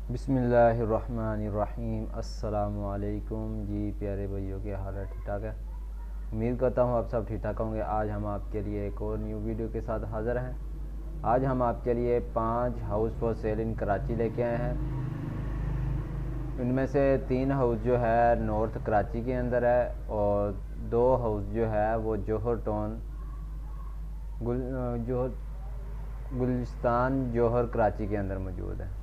बिस्मिल्लाहिर्रहमानिर्रहीम। अस्सलाम वालेकुम जी प्यारे भाइयों, के हाल है? ठीक ठाक है। उम्मीद करता हूँ आप सब ठीक ठाक होंगे। आज हम आपके लिए एक और न्यू वीडियो के साथ हाज़िर हैं। आज हम आपके लिए 5 हाउस फॉर सेल इन कराची लेके आए हैं। इनमें से 3 हाउस जो है नॉर्थ कराची के अंदर है और 2 हाउस जो है वो जौहर टाउन गुलिस्तान जौहर कराची के अंदर मौजूद है।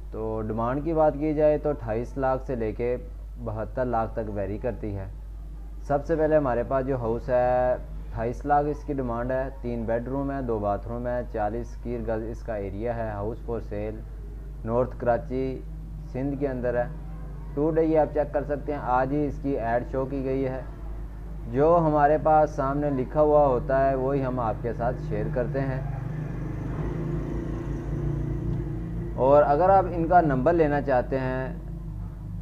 तो डिमांड की बात की जाए तो 28 लाख से लेके 72 लाख तक वेरी करती है। सबसे पहले हमारे पास जो हाउस है 28 लाख इसकी डिमांड है। 3 बेडरूम है, 2 बाथरूम है, 40 स्क्वायर गज इसका एरिया है। House for sale north Karachi Sindh के अंदर है। टूडे ये आप चेक कर सकते हैं, आज ही इसकी ऐड शो की गई है। जो हमारे पास सामने लिखा हुआ होता है वही हम आपके साथ शेयर करते हैं। और अगर आप इनका नंबर लेना चाहते हैं,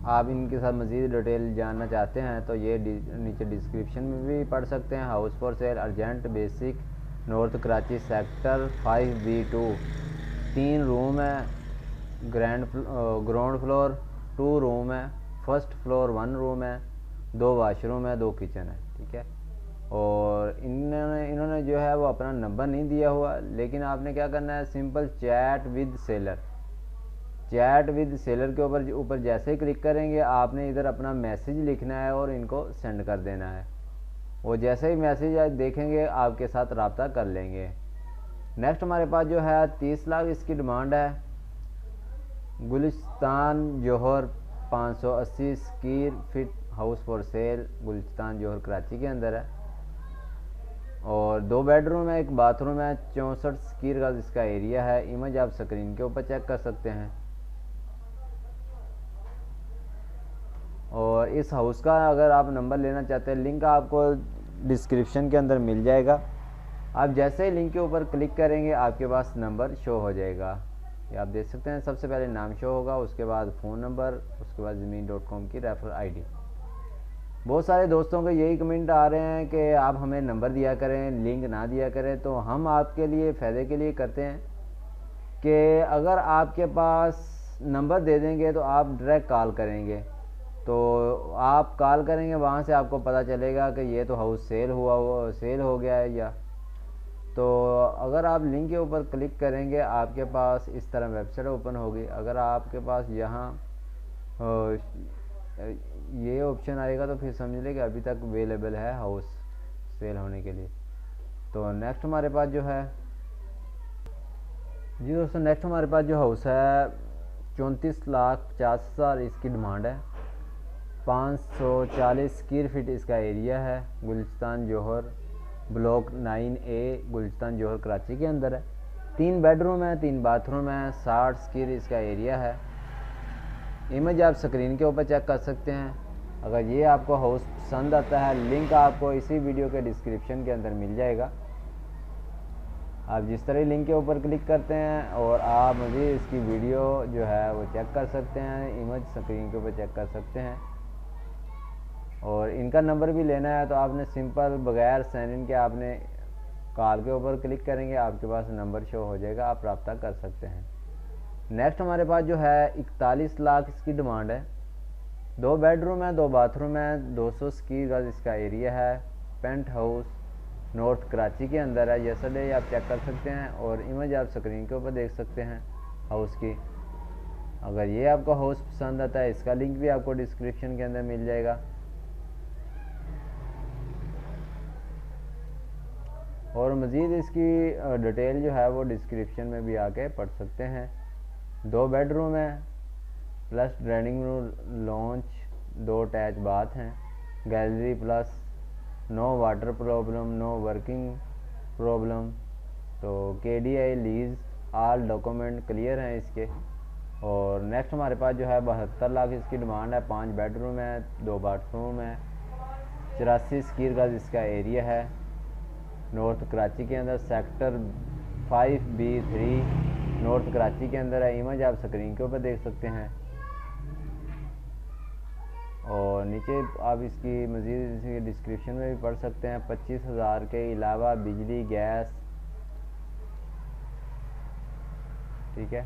आप इनके साथ मज़ीद डिटेल जानना चाहते हैं तो ये नीचे डिस्क्रिप्शन में भी पढ़ सकते हैं। House for cell urgent basic north Karachi sector 5B2। 3 room है, ग्राउंड फ्लोर 2 रूम है, फर्स्ट फ्लोर 1 रूम है, 2 वाशरूम है, 2 किचन है। ठीक है। और इन्होंने जो है वो अपना नंबर नहीं दिया हुआ, लेकिन आपने क्या करना है, सिंपल चैट विद सेलर के ऊपर जैसे ही क्लिक करेंगे आपने इधर अपना मैसेज लिखना है और इनको सेंड कर देना है। वो जैसे ही मैसेज देखेंगे आपके साथ रब्ता कर लेंगे। नेक्स्ट हमारे पास जो है 30 लाख इसकी डिमांड है। Gulistan Jauhar 580 square feet house for sale Gulistan Jauhar Karachi के अंदर है और 2 बेडरूम है, 1 बाथरूम है, 64 स्क्वायर का इसका एरिया है। इमेज आप स्क्रीन के ऊपर चेक कर सकते हैं। और इस हाउस का अगर आप नंबर लेना चाहते हैं, लिंक आपको डिस्क्रिप्शन के अंदर मिल जाएगा। आप जैसे ही लिंक के ऊपर क्लिक करेंगे आपके पास नंबर शो हो जाएगा। ये आप देख सकते हैं, सबसे पहले नाम शो होगा, उसके बाद फ़ोन नंबर, उसके बाद ज़मीन.com की रेफर आईडी। बहुत सारे दोस्तों के यही कमेंट आ रहे हैं कि आप हमें नंबर दिया करें, लिंक ना दिया करें। तो हम आपके लिए फ़ायदे के लिए करते हैं कि अगर आपके पास नंबर दे देंगे तो आप डायरेक्ट कॉल करेंगे, तो आप कॉल करेंगे, वहाँ से आपको पता चलेगा कि ये तो हाउस सेल हो गया है। या तो अगर आप लिंक के ऊपर क्लिक करेंगे आपके पास इस तरह वेबसाइट ओपन होगी। अगर आपके पास यहाँ ये ऑप्शन आएगा तो फिर समझ लें कि अभी तक अवेलेबल है हाउस सेल होने के लिए। तो नेक्स्ट हमारे पास जो है जी दोस्तों, नेक्स्ट हमारे पास जो हाउस है 34,50,000 इसकी डिमांड है। 540 स्क्वायर फीट इसका एरिया है। गुलिस्तान जौहर ब्लॉक 9A गुलिस्तान जौहर कराची के अंदर है। 3 बेडरूम है, 3 बाथरूम है, 60 स्क्वायर इसका एरिया है। इमेज आप स्क्रीन के ऊपर चेक कर सकते हैं। अगर ये आपको हाउस पसंद आता है, लिंक आपको इसी वीडियो के डिस्क्रिप्शन के अंदर मिल जाएगा। आप जिस तरह लिंक के ऊपर क्लिक करते हैं और आप मुझे इसकी वीडियो जो है वो चेक कर सकते हैं, इमेज स्क्रीन के ऊपर चेक कर सकते हैं। और इनका नंबर भी लेना है तो आपने सिंपल बगैर साइन इन के आपने कॉल के ऊपर क्लिक करेंगे, आपके पास नंबर शो हो जाएगा, आप रब्ता कर सकते हैं। नेक्स्ट हमारे पास जो है 41 लाख इसकी डिमांड है। 2 बेडरूम है, 2 बाथरूम है, 200 स्क्वायर गज इसका एरिया है। पेंट हाउस नॉर्थ कराची के अंदर है। यस्टरडे आप चेक कर सकते हैं और इमेज आप स्क्रीन के ऊपर देख सकते हैं हाउस की। अगर ये आपको हाउस पसंद आता है, इसका लिंक भी आपको डिस्क्रिप्शन के अंदर मिल जाएगा। और मज़ीद इसकी डिटेल जो है वो डिस्क्रिप्शन में भी आके पढ़ सकते हैं। 2 बेडरूम है plus drawing room, lounge, 2 attach bath हैं, gallery plus, no water problem, no working problem. तो KDI lease all document clear हैं इसके। और नेक्स्ट हमारे पास जो है 72 लाख इसकी डिमांड है। 5 बेडरूम है, 2 बाथरूम है, 84 स्क्वायर गज इसका एरिया है। नॉर्थ कराची के अंदर सेक्टर 5B3 नॉर्थ कराची के अंदर है। इमेज आप स्क्रीन के ऊपर देख सकते हैं। और नीचे आप इसकी मज़ीद इसकी डिस्क्रिप्शन में भी पढ़ सकते हैं। 25,000 के अलावा बिजली गैस, ठीक है।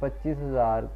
25,000